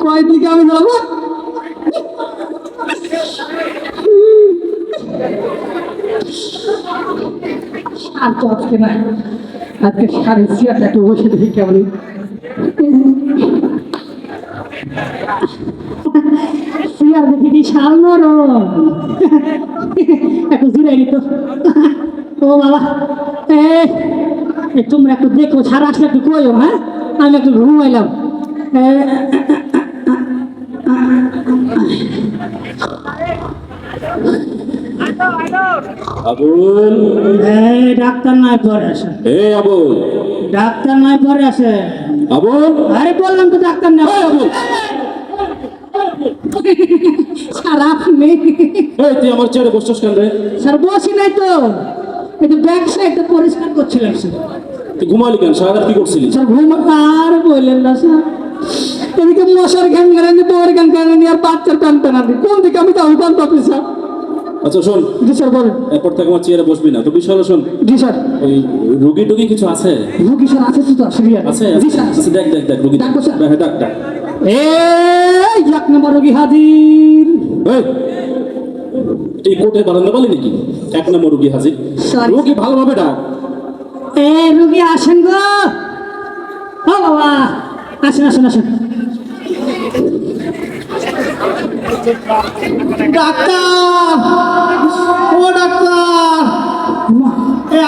কয় দিকে আমি যাবো? আর তো আজকে না, আজকে সাড়ে চেয়ারটাকে বসে দেখি কেমন চেয়ার দেখি কি শাল নরম, একটু জিরাই নিত। ও বাবা, তোমরা একটু দেখো, সারা আসলে একটু কইও। হ্যাঁ, আমি একটু ঘুমাইলাম। আবুল, ডাক্তার নাই পরে আসে। আবুল, ডাক্তার নাই পরে আসে। আবুল, আরে বললাম তো ডাক্তার নাই। আবুল, স্যার আপনি? তুই আমার চেয়ারে বসছিস কেন রে? স্যার বসি নাই তো, এই তো ব্যাক সাইডটা পরিষ্কার করছিলাম স্যার। তুই ঘুমালি কেন? সারা রাত কি করছিলি? স্যার ঘুম আর বললেন না স্যার, এদিকে মশার ঘ্যান ঘানি, তোর ঘ্যান ঘানি, আর বাচ্চার টান টানানি, কোন দিকে আমি তাও জানতে পারি স্যার। আচ্ছা শোন, জি স্যার বলেন। এরপর থেকে আমার চেয়ারে বসবি না। তো বিষয় হলো শোন, জি স্যার। ওই রুগী টুগী কিছু আছে? রুগী স্যার আছে তো সিরিয়াস? আছে? জি স্যার। আচ্ছা, দেখ দেখ দেখ রুগী। ডাকবো স্যার? হ্যাঁ, ডাক ডাক। এই এক নম্বর রুগী হাজির। এই, এই কোর্টে বারান্দা বলি নাকি? এক নম্বর রুগী হাজির। Sorry. রুগী ভালোভাবে ডাক। রুগী আসেন গো। ও বাবা, আসেন আসেন আসেন। ডাক্তার, ও ডাক্তার,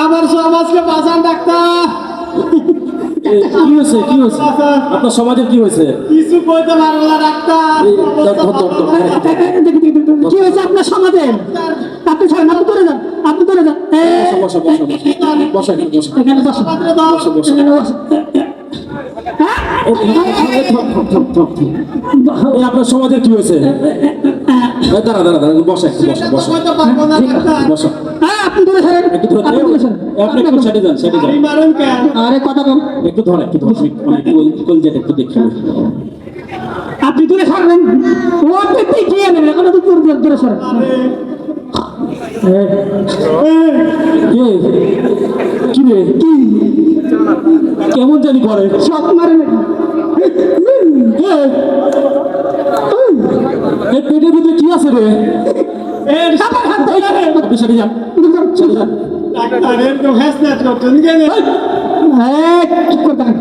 আমার সমাজকে বাঁচান ডাক্তার। কি হয়েছে? কি হয়েছে আপনার সমাজের? কি হয়েছে? কিছু বলতে পারবো না ডাক্তার। কি হয়েছে আপনার সমাজে? আপনি ছাড়েন, আপনি ধরে যান, আপনি ধরে যান। বসা বসা বসা বসা বসা এখানে বসো, বসো, বসো। এখানে বসো। এই আপনার সমাজের কি হয়েছে? দাঁড়া দাঁড়া দাঁড়া, বসা একটু, বসা বসা বসা। হ্যাঁ, আপনি ধরে ছাড়েন, একটু ধরে আপনি ধরে ছাড়েন। আপনি একটু সাইডে যান, সাইডে যান। আরে কথা বল, একটু ধর, একটু ধর, কোন যেটা একটু দেখি। আপনি দূরে সরবেন। ও পেতে কি আনেন এখন, তো দূরে সরেন। কি রে? কি কেমন জানি করে? শখ মারে নাকি? এই পেটের ভিতরে কি আছে রে? আমার হাত ধরে। আপনি সাইডে যান, সাইডে যান। ঠিক করবেন।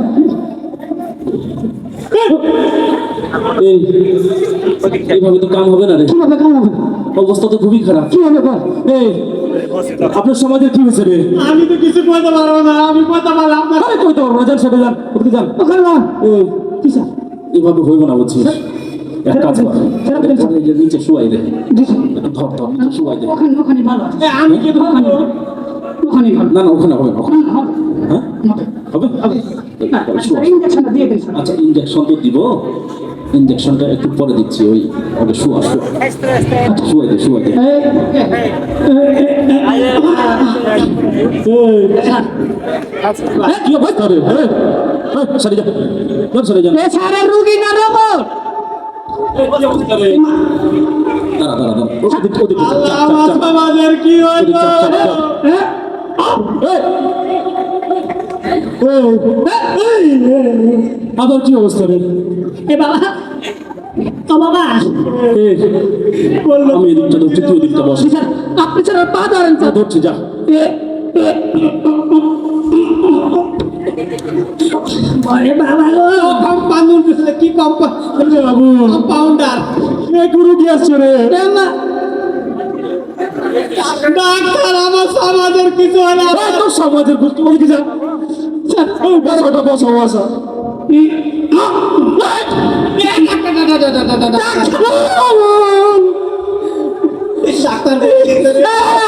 এইভাবে তো কাম হবে না রে, কিভাবে কামাবেন? অবস্থা তো খুবই খারাপ। কিভাবে বল? এই আপনার সমাজের কি হয়েছে রে? আমি তো কিছু বলতে পারবো না, আমি বলতে পারলাম না। আরে কইতে পারবো না, যান সাইডে যান, ওদিকে যান। ওখানে না। এই কি স্যার? এইভাবে হইব না বুঝছিস? এক কাজ কর, ছেড়ে দিন, স্যার। এই যে নিচে শুয়াই দে, জি স্যার। একটু ধর ধর, নিচে শুয়াই দে। ওখানে ওখানে ভালো আছে। আমি কি ওখানে? ওখানে ভালো। না না, ওখানে হবে না, ওখানে হবে। হ্যাঁ হবে। হবে। তাহলে শুয়া। ইঞ্জেকশনটা দিয়ে দিন স্যার। আচ্ছা, ইঞ্জেকশন তো দিব, ইঞ্জেকশনটা একটু পরে দিচ্ছি। ওই আগে শুয়া শুয়া। আচ্ছা, শুয়াই দে, শুয়াই দে। কি অবস্থা রে? সরে যা, সরে যা। সারা রুগী না রোবট। দাঁড়া দাঁড়া দাঁড়া, ওদিকে ওদিকে চাপ, চাপ, আমার চাপ, চাপ। সমাজের কি ওদিকে হলো? চাপ, চাপ, চাপ। আবার কি অবস্থা রে? এ বাবা, ও বাবা। আমি এদিকটা ধরছি, তুই ওদিকটা বস। জি স্যার, আপনি স্যার পা ধরেন স্যার। ধরছি, যা। আরে বাবা গো, কম্পাউন্ডার বলে কি কম্পাউন্ডার? গুরু কি আসছে রে? ডাক্তার, আমার সমাজের কিছু হলো না। তোর সমাজের বুঝতে ওদিকে যা। বসা বসা বসা।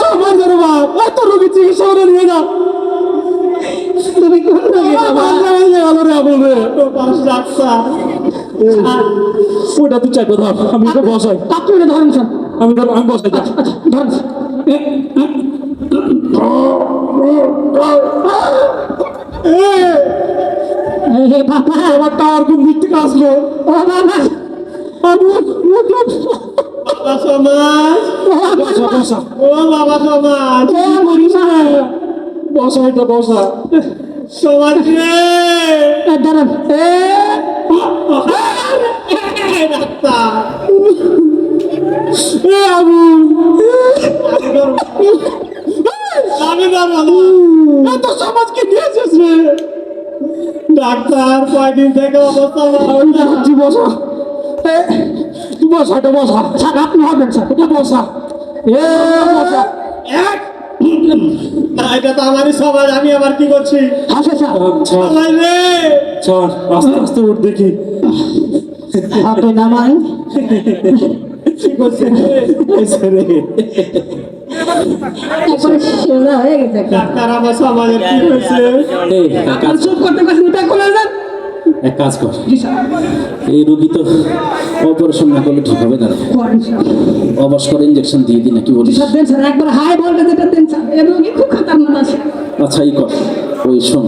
সমাজের বাপ, এত রোগী চিকিৎসা করে নিয়ে যা। তুমি কোন রোগী বাবা? ওটা তুই চাইবে ধর, আমি এটা বসাই। আপনি এটা ধরেন স্যার। আমি ধর, আমি বসাই। যা। আচ্ছা ধরেন। বাবা, আমার টাওয়ার কোন দিক থেকে আসলো? ও বাবা, বাবা সমাজ, বসা বসা ও বাবা সমাজ, ও মরিমা, বসা, এটা বসা। সমাজ রে, দাঁড়ান। ডাক্তার এ আবু আমি ধরবো না। এত সমাজকে দিয়েছিস রে ডাক্তার কয়দিন থেকে অবস্থা ভালো না। বসা বসা এটা বসা স্যার আপনি হবেন স্যার এটা বসা এ বসা এক না, এটা তো আমারই সমাজ, আমি আবার কি করছি হাসে স্যার সবাই রে চল আস্তে আস্তে উঠ দেখি আপনি নামান কি করছে রে? একবারে সোজা হয়ে গেছে ডাক্তার আমার সমাজের কি হয়েছে এই এক কাজ চুপ করতে পারছি এটা করে দেন এক কাজ কর জি স্যার এই রোগী তো অপারেশন না করলে ঠিক হবে না রে। করেন স্যার অবশ করে ইঞ্জেকশন দিয়ে দিই নাকি জি বলিস স্যার দেন স্যার একবার হাই ভোল্টেজ এটা দেন স্যার এর রোগী খুব খাতারনাক আছে আচ্ছা এই কর ওই শোন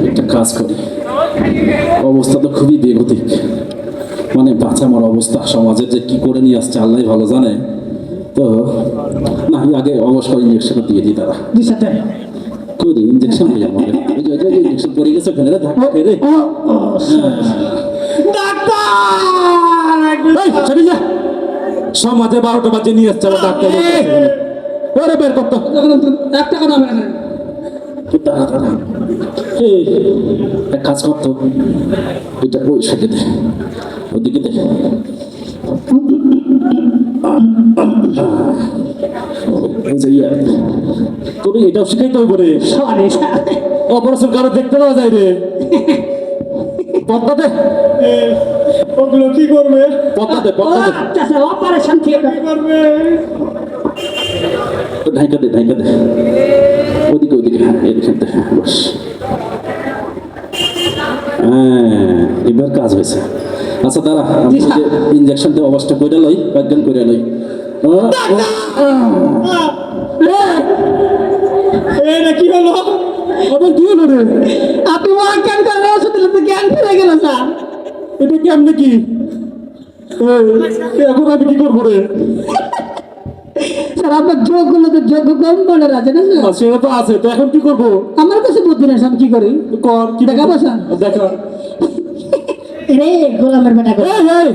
একটা কাজ করি অবস্থা তো খুবই বেগতিক মানে বাঁচামার অবস্থা সমাজের যে কি করে নিয়ে আসছে আল্লাহ ভালো জানে তো না আগে অবসর ইঞ্জেকশন দিয়ে দিই তারা জি স্যার দেন কই রে ইঞ্জেকশন হয়ে যাবে ইঞ্জেকশন পড়ে গেছে ওখানে রে ধাক্কা খেয়ে রে ও ও ডাক্তার চলে যা সমাজে 12টা বাজে নিয়ে আসছে আমার ডাক্তার ওরে বের করতো একটা কথা বলেন দাঁড়া এই এক কাজ করতো এটা ওই সাথে দে ওদিকে দে এই যে ইয়া, তোর এটাও শিখাইতে হবে রে সরি স্যার অপারেশন কারো দেখতে পাওয়া যায় রে পদ্মা দে ওগুলো কি করবে পদ্মা দে ও পদ্মা দে আচ্ছা স্যার অপারেশন থিয়েটার কি করবে ঢাইকা দে ওদিকে ওদিকে হ্যাঁ এদিকে দে হ্যাঁ বস হ্যাঁ এবার কাজ হয়েছে আচ্ছা দাঁড়া আমি ওই যে ইঞ্জেকশনটা অবস্থা করে লই একদম করে লই এটা কি হলো আবার কি হলো রে আপনি অজ্ঞান করে ওষুধ দিলে তো জ্ঞান ফিরে গেল স্যার এটা কেমনে কি এখন আমি কি করবো রে স্যার আপনার যোগগুলো তো যোগ্য কম মনে আছে না স্যার সেটা তো আছে তো এখন কি করবো আমার কাছে বুদ্ধি নেই স্যার, আমি কি করি কর কি দেখাবো স্যার? দেখা রে গোলামের বেটা করে এই এই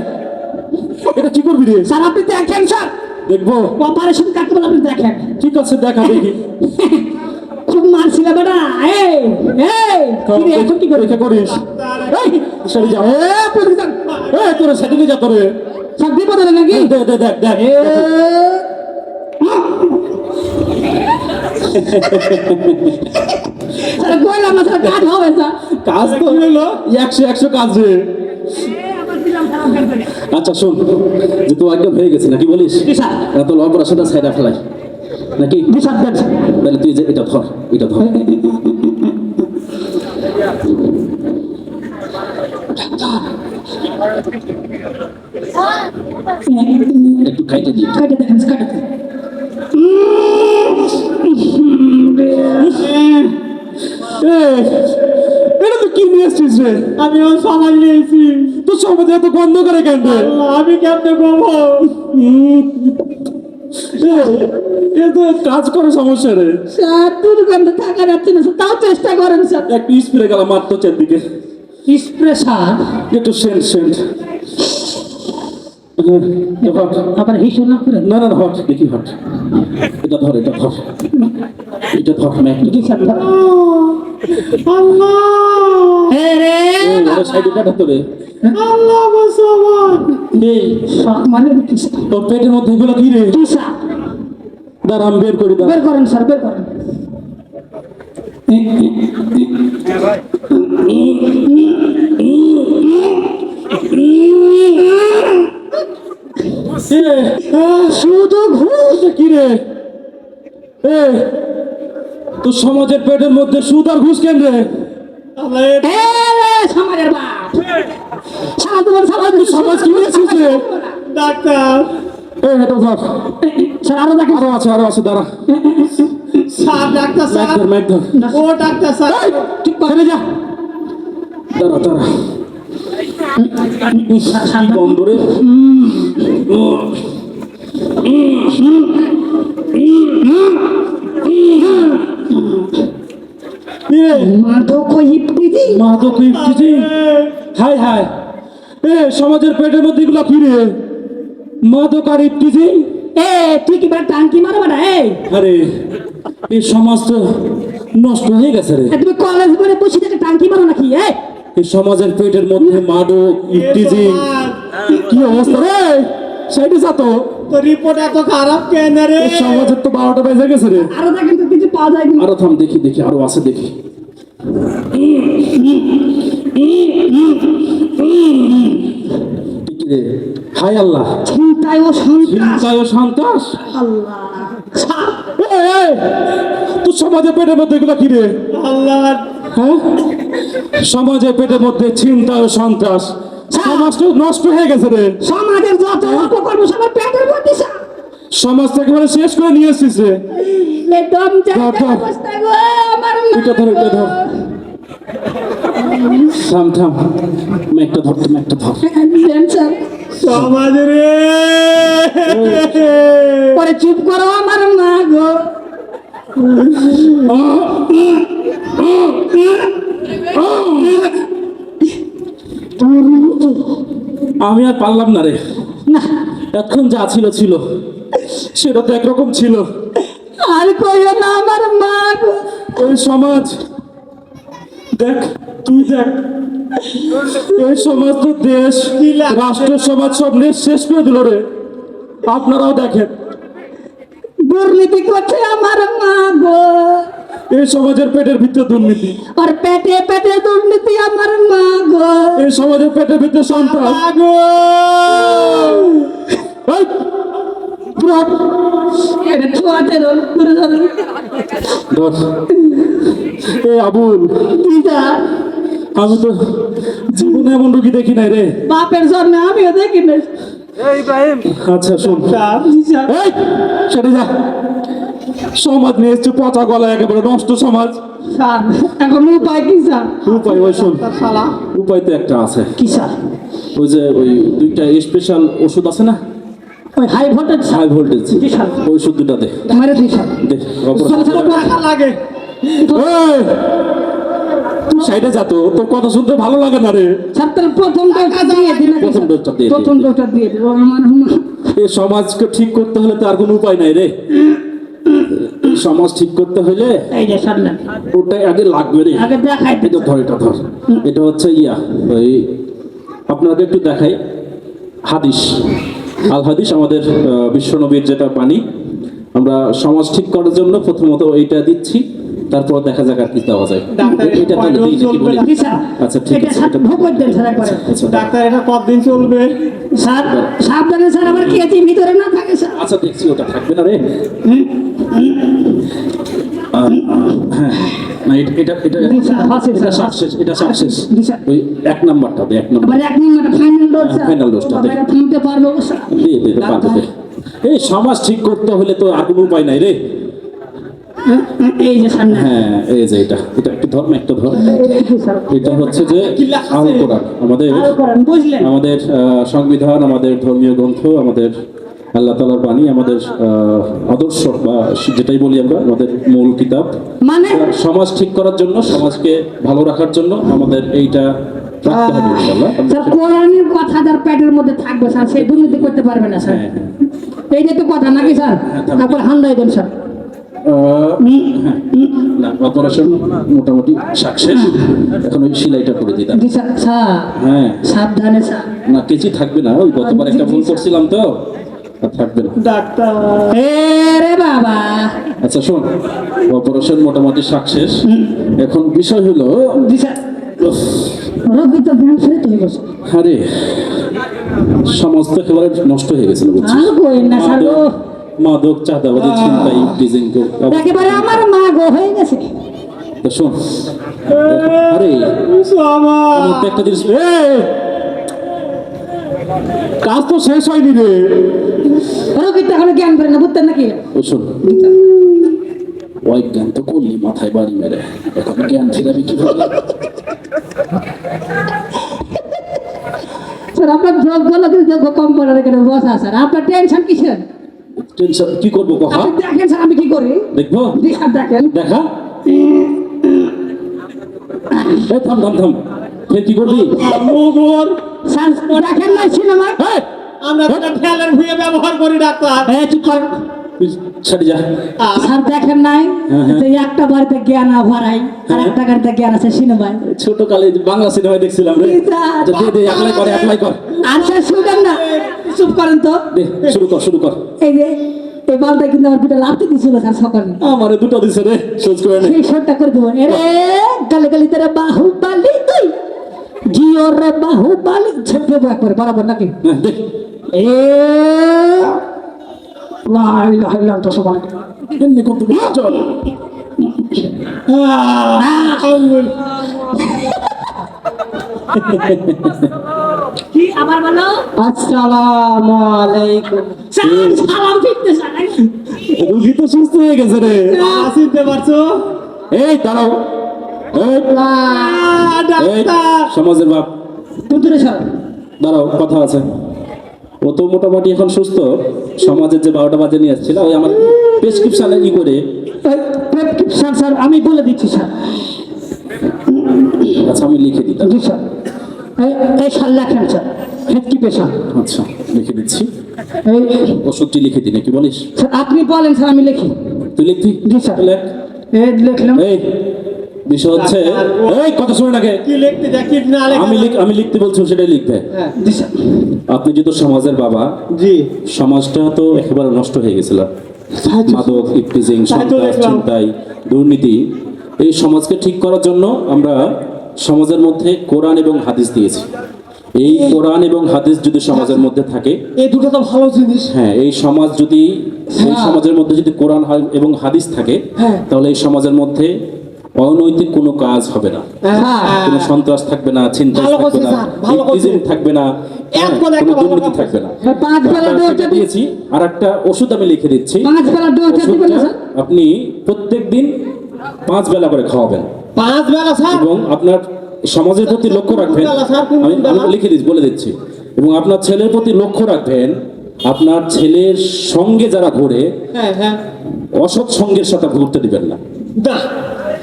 এটা কি করবি রে স্যার আপনি দেখেন স্যার দেখবো অপারেশন কাটতে বলে আপনি দেখেন ঠিক আছে দেখা দেখি খুব মারছিল বেটা এই এই কি রে, এখন কি করে পরীক্ষা করিস এই সরি যা প্রতিদান এই তোর সেদিনে যা তোরে স্যার বিপদ হলো নাকি দেখ দেখ দেখ দেখ এ, স্যার কইলাম না স্যার কাজ হবে স্যার কাজ তো হলো 100 কাজ রে আচ্ছা শোন যে তো একদম হয়ে গেছে নাকি বলিস জি স্যার এত অপারেশনটা সাইডা ফেলাই নাকি জি স্যার দেন স্যার। তাহলে তুই যে এটা ধর একটু খাইতে দিই কাটে দেখেন স্যার, কাটে এটা তো কি নিয়ে আসছিস রে আমি ওর সমাজ নিয়েছি তো সমাজে এত বন্ধ করে কেন রে আমি কেমনে করবো এ তো কাজ করে সমস্যা রে স্যার দুর্গন্ধ থাকা যাচ্ছে না স্যার, তাও চেষ্টা করেন স্যার একটু স্প্রে গেলাম মাত্র চারদিকে স্প্রে স্যার একটু সেন্ট আবার হিসু না করে না না না হট দেখি হট এটা ধর এটা ধর ম্যাক জি স্যার আল্লাহ রে সাইডে কাটা তোরে আল্লাহ আমার সমাজ এই শখ মানে কি স্যার? তোর পেটের মধ্যে এগুলো কি রে জি স্যার দাঁড়া আমি বের করি দাঁড়া বের করেন স্যার বের করেন শুধু ঘুষ কি রে এ তোর সমাজের পেটের মধ্যে সুদ আর ঘুষ কেন রে আল্লাহ এ সমাজের বাপ সারা তোমার সমাজ কি নিয়েছিস রে ডাক্তার এই এটা ধর স্যার আরো দেখেন আরো আছে দাঁড়া স্যার ডাক্তার স্যার ম্যাক ধর ও ডাক্তার স্যার ঠিক চলে যা দাঁড়া বন্ধ রে মাধব ইপ্তিজি মাদক ইফতিজি হাই হাই এ সমাজের পেটের মধ্যে এগুলা কি রে? মাদক আর ইফটিজিং? এ তুই কি বেটা টাঙ্কি মারো বেটা এই আরে এই সমাজ তো নষ্ট হয়ে গেছে রে। এ, তুমি কলেজ করে বসে থেকে টাঙ্কি মারো নাকি এই এই সমাজের পেটের মধ্যে মাদক ইফটিজিং কি অবস্থা রে? সেইটা তো তো রিপোর্ট এত খারাপ কেন রে? এই সমাজের তো 12টা বেজে গেছে রে। আরো দেখেন তো কিছু পাওয়া যায় কিনা আরো থাম দেখি দেখি আরো আছে দেখি। কি রে? হায় আল্লাহ, চিন্তায় ও সন্ত্রাস চিন্তায় ও সন্ত্রাস। আল্লাহ এই, এই, তুই সমাজের পেটের মধ্যে এগুলা কি রে? আল্লাহ হ্যাঁ, সমাজের পেটের মধ্যে চিন্তা ও সন্ত্রাস, সমাজটা নষ্ট হয়ে গেছে রে। সমাজের যত অপকর্ম সবার পেটের মধ্যে সমাজ একেবারে শেষ করে নিয়ে এসেছিস রে। দম চাইতে ধর। অবস্থা গো আমার এটা ধর, এটা ধর। থাম থাম, একটা ধর, তুমি একটা ধর। ক্যান্সার সমাজ রে পরে চুপ করো আমার মা গো আমি আর পারলাম না রে। না এখন যা ছিল ছিল, সেটা তো একরকম ছিল। আর কইও না আমার মা গো ওই সমাজ দেখ, তুই দেখ, এই সমাজ তো দেশ রাষ্ট্র সমাজ সব নিয়ে শেষ করে দিল রে। আপনারাও দেখেন, দুর্নীতি করছে আমার মা গো এই সমাজের পেটের ভিতরে দুর্নীতি, আর পেটে পেটে দুর্নীতি আমার মা গো এই সমাজের পেটের ভিতরে সন্ত্রাস। আগো এই, ধর, এটা ছোয়াতে রোল করে ধরো ধর। এ আবুল, দিদা আমি তো জীবনে এমন রুগী দেখি নাই রে। বাপের জন্য আমিও দেখি না আচ্ছা শোন, দিশা এই সেটা যা, সমাজ নিয়ে এসছে পচা গলা, একেবারে নষ্ট সমাজ। স্যার এখন উপায় কি স্যার উপায় ওই শোন, শালা উপায় তো একটা আছে। কি স্যার ওই যে ওই দুইটা স্পেশাল ওষুধ আছে না, ওই হাই ভোল্টেজ হাই ভোল্টেজ, জি স্যার ওই ওষুধ দুটা দে, মেরে দিই স্যার দে অপারেশন চলো, চলো, কর। টাকা লাগে এই, তুই সাইডে যা তো, তোর কথা শুনতে ভালো লাগে না রে। স্যার তাহলে প্রথম ডোজটা দিয়ে দিন নাকি প্রথম স্যার? ডোজটা দিয়ে দিন। প্রথম ডোজটা দিয়ে দিন আমার এই সমাজকে ঠিক করতে হলে তো আর কোনো উপায় নাই রে। সমাজ ঠিক করতে হলে এই যে স্যার নেন। ওটাই আগে লাগবে রে। আগে দেখাই দিন। এটা ধর, এটা ধর, এটা হচ্ছে ইয়া ওই, আপনাকে একটু দেখাই হাদিস, আল হাদিস, আমাদের বিশ্বনবীর যেটা বাণী। আমরা সমাজ ঠিক করার জন্য প্রথমত এইটা দিচ্ছি, তারপর দেখা যাক আর কি দেওয়া যায়। ডাক্তার, এটা তাহলে দিই নাকি বলি? জি স্যার আচ্ছা ঠিক এটা আছে, স্যার এটা ভোগ দেন স্যার একবারে আচ্ছা ডাক্তার এটা কতদিন চলবে? স্যার সাবধানে স্যার আবার কেজি ভিতরে না থাকে স্যার আচ্ছা দেখছি, ওটা থাকবে না রে। হ্যাঁ, না এটা এটা জি স্যার আছে এটা স্যার সাকসেস, এটা সাকসেস। জি স্যার ওই এক নাম্বারটা দে, এক নাম্বার আবার এক minute final dose sir final dose টা দে। বাবারা থামতে পারবো স্যার দে দে দে, পারবে দে। এই সমাজ ঠিক করতে হলে তো আর কোনো উপায় নাই রে। এই যে স্যার নেন। হ্যাঁ, এই যে এটা এটা একটু ধর না, একটু ধর। এই যে স্যার এটা হচ্ছে যে আল কোরআন, আমাদের আরো করেন বুঝলেন আমাদের সংবিধান, আমাদের ধর্মীয় গ্রন্থ, আমাদের আল্লাহ তাআলার বাণী, আমাদের আদর্শ বা যেটাই বলি আমরা, আমাদের মূল কিতাব। মানে সমাজ ঠিক করার জন্য, সমাজকে ভালো রাখার জন্য আমাদের এইটা রাখতে হবে ইনশাআল্লাহ। স্যার কোরআনের কথা যার পেটের মধ্যে থাকবে স্যার সেই দুর্নীতি করতে পারবে না স্যার হ্যাঁ, হ্যাঁ। এই যে তো কথা নাকি স্যার তারপর হান্দাই দেন স্যার না, অপারেশন মোটামুটি সাকসেস। এখন ওই সেলাইটা করে দিতাম। জি স্যার স্যার হ্যাঁ, সাবধানে স্যার না কেচি থাকবে না, ওই গতবার একটা ভুল করছিলাম তো, আর থাকবে না। ডাক্তার এ রে বাবা আচ্ছা শোন, অপারেশন মোটামুটি সাকসেস। এখন বিষয় হলো, জি স্যার উফ, রোগী তো ধ্যান ফেরত হয়ে গেছে আরে সমাজ তো একেবারে নষ্ট হয়ে গেছিল বুঝছিস? আর কই না স্যার গো মাদক, চাঁদাবাজি, ছিনতাই, ডিজিং। একেবারে আমার মা গো হয়ে গেছে শোন, আরে সমাজ আমার তো একটা জিনিস, কাজ তো শেষ হয়নি রে। রোগীর তো এখনো জ্ঞান করে না বুঝতেন নাকি ও শোন, ওই জ্ঞান তো করলি মাথায় বাড়ি মেরে, এখন জ্ঞান ফিরাবি কিভাবে? স্যার আপনার যোগ বলো কিন্তু যোগ্য কম পড়ার এখানে বসা স্যার আপনার টেনশন কিসের টেনশন কি করবো কথা? আপনি দেখেন স্যার আমি কি করি দেখবো, জি স্যার দেখেন দেখা। থাম থাম থাম, ফের কি করবি? মোগর স্যার দেখেন না সিনেমা এই, আমরা যেটা ঠেলের ভুঁয়ে ব্যবহার করি ডাক্তার। এই চুপ কর তুই ছাড়ি যা। স্যার দেখেন নাই যে একটা বাড়িতে জ্ঞান ভরাই আর একটা গাড়িতে জ্ঞান আছে সিনেমায় ছোট কালে বাংলা সিনেমায় দেখছিলাম রে। আচ্ছা, দে দে অ্যাপ্লাই কর আচ্ছা শুনেন না চুপ করেন তো দে, শুরু কর। এই যে এই বালটা কিন্তু আমার দুটো লাভতে দিছিল স্যার সকালে আমারে দুটো দিছে রে, সোজ করে নে। সেই শটটা করে দেবো এরে গালে গালি তোরা বাহুবালি তুই জিও রে বাহুবালি ছেপে একবারে বরাবর নাকি হ্যাঁ, দে। এ লাই লাই লাই তো সবাই এমনি করতে হবে, চল। কি আবার বলো আসসালামু আলাইকুম। সালাম সালাম ফিরতে সালাম রুগী তো সুস্থ হয়ে গেছে রে। চিনতে পারছো? এই দাঁড়াও। এই, এই, ডাক্তার সমাজের বাপ, তুই সর দাঁড়াও, কথা আছে। ও তো মোটামুটি এখন সুস্থ। সমাজের যে 12টা বাজে নিয়ে আসছিল, ওই আমার প্রেসক্রিপশনে ই করে। স্যার স্যার আমি বলে দিচ্ছি স্যার আচ্ছা, আমি লিখে দিতাম। জি স্যার এই সাল লেখেন স্যার হেডকি পেশা আচ্ছা, লিখে দিচ্ছি। এই ওষুধটি লিখে দিই নাকি বলিস? স্যার আপনি বলেন স্যার আমি লিখি তুই লিখবি? জি স্যার লেখ। এই লিখলাম এই বিষয় হচ্ছে, এই কথা শুনে নাকি কি লিখতে যা কি না লেখা? আমি লিখতে বলছি, সেটাই লিখবে। হ্যাঁ, জি স্যার আপনি যেহেতু সমাজের বাবা, জি সমাজটা তো একেবারে নষ্ট হয়ে গেছিল। মাদক, ইফটিজিং, তাই তো সন্ত্রাস, দেখলাম। ছিনতাই, দুর্নীতি। এই সমাজকে ঠিক করার জন্য আমরা সমাজের মধ্যে কোরআন এবং হাদিস দিয়েছি। এই কোরআন এবং হাদিস যদি সমাজের মধ্যে থাকে, এই দুটো তো ভালো জিনিস। হ্যাঁ, এই সমাজ যদি, এই সমাজের মধ্যে যদি কোরআন এবং হাদিস থাকে, হ্যাঁ। তাহলে এই সমাজের মধ্যে অনৈতিক কোনো কাজ হবে না। হ্যাঁ, কোনো সন্ত্রাস থাকবে না, ছিনতাই ভালো থাকবে করছে না, স্যার, ভালো করছে। ইফটিজিং থাকবে না, হ্যাঁ, একদম একটা কোনো ভালো দুর্নীতি কথা থাকবে না। স্যার 5 বেলা ডোজ একটা দিয়েছি, আর একটা ওষুধ আমি লিখে দিচ্ছি। 5 বেলা ডোজ দিবেন ওষুধটা স্যার আপনি প্রত্যেক দিন 5 বেলা করে খাওয়াবেন 5 বেলা স্যার। এবং আপনার সমাজের প্রতি লক্ষ্য রাখবেন। বেলা স্যার, কোন আমি বেলা? আমি লিখে দিচ্ছি, বলে দিচ্ছি। এবং আপনার ছেলের প্রতি লক্ষ্য রাখবেন। আপনার ছেলের সঙ্গে যারা ঘোরে, হ্যাঁ হ্যাঁ অসৎ সঙ্গের সাথে ঘুরতে দিবেন না। দা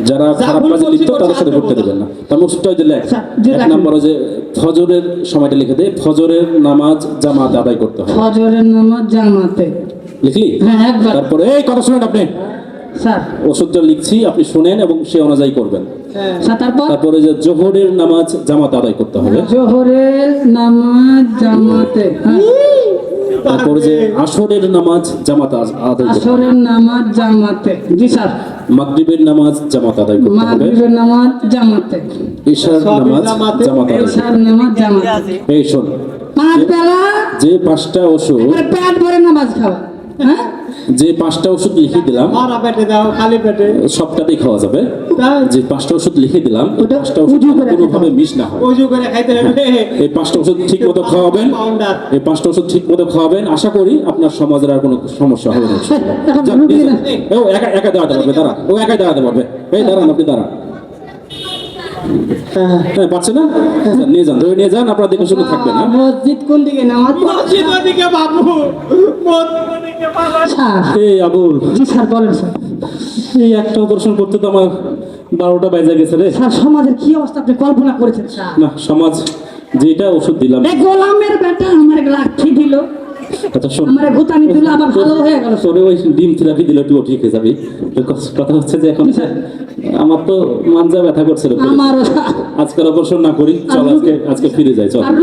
যারা যা খারাপ ভুল কাজে করছি লিপ্ত, করছি, তাদের সাথে আপনি ঘুরতে বলুন। দেবেন না। তার ওষুধটা ওই যে লেখ। স্যার, জি, এক লেখেন। নম্বর যে ফজরের সময়টা লিখে দে, ফজরের নামাজ জামাত আদায় করতে হবে। ফজরের নামাজ জামাতে লিখলি? হ্যাঁ একবার তারপরে এই কথা শুনেন আপনি, স্যার ওষুধটা লিখছি, আপনি শুনেন এবং সে অনুযায়ী করবেন। হ্যাঁ স্যার তারপর তারপরে যে জোহরের নামাজ জামাত আদায় করতে হবে। জোহরের নামাজ জামাতে হ্যাঁ। তারপরে যে আসরের নামাজ জামাত আদায় করতে হবে। আসরের নামাজ জামাতে জি স্যার মাগরিবের নামাজ জামাত আদায় করতে হবে। মাগরিবের নামাজ জামাতে ঈশার নামাজ জামাতে। জামাত আদায় করতে এশার নামাজ জামাতে হবে। এই শোন, 5 বেলা যে 5টা ওষুধ, এবারে পেট ভরে নামাজ খাওয়া হ্যাঁ যে 5টা ওষুধ লিখে দিলাম, মারা পেটে দাও খালি পেটে সবটাতেই খাওয়া যাবে। তাই যে 5টা ওষুধ লিখে দিলাম, এই ওটা 5টা ওষুধ উজু করে কোনোভাবে মিস না হয়। উজু করে খাইতে হবে। এই 5টা ওষুধ ঠিক মতো খাওয়াবেন। পাউন্ডার এই 5টা ওষুধ ঠিক মতো খাওয়াবেন, আশা করি আপনার সমাজের আর কোনো সমস্যা হবে না। এখন যান, রুগী নিয়ে না। যান। ও একা একা দাঁড়াতে পারবে, দাঁড়া, ও একাই দাঁড়াতে পারবে। এই দাঁড়ান, আপনি দাঁড়ান। হ্যাঁ, পারছে না? যান, নিয়ে যান, ধরে নিয়ে যান, আপনার দেখে শুনে থাকবেন। হ্যাঁ, মসজিদ কোন দিকে নামাজ পড়া? মসজিদ ওদিকে বাবু, মসজিদ ওদিকে বাবা। স্যার এই আবুল, জি স্যার বলেন স্যার এই একটা অপারেশন করতে তো আমার 12টা বেজে গেছে রে। স্যার সমাজের কি অবস্থা আপনি কল্পনা করেছেন স্যার না, সমাজ যেটা ওষুধ দিলাম, এই গোলামের বেটা আমার লাঠি দিল কথা শোন, আমার গোতানি দিল আবার ভালো হয়ে গেল তোরে ওই ডিম থেরাপি দিলে একটু ঠিক হয়ে যাবি। তো কথা হচ্ছে যে এখন আমার তো মানজা ব্যথা করছে রে। আমারও আজকের অপারেশন না করি, চল আজকে ফিরে যাই, চল। আর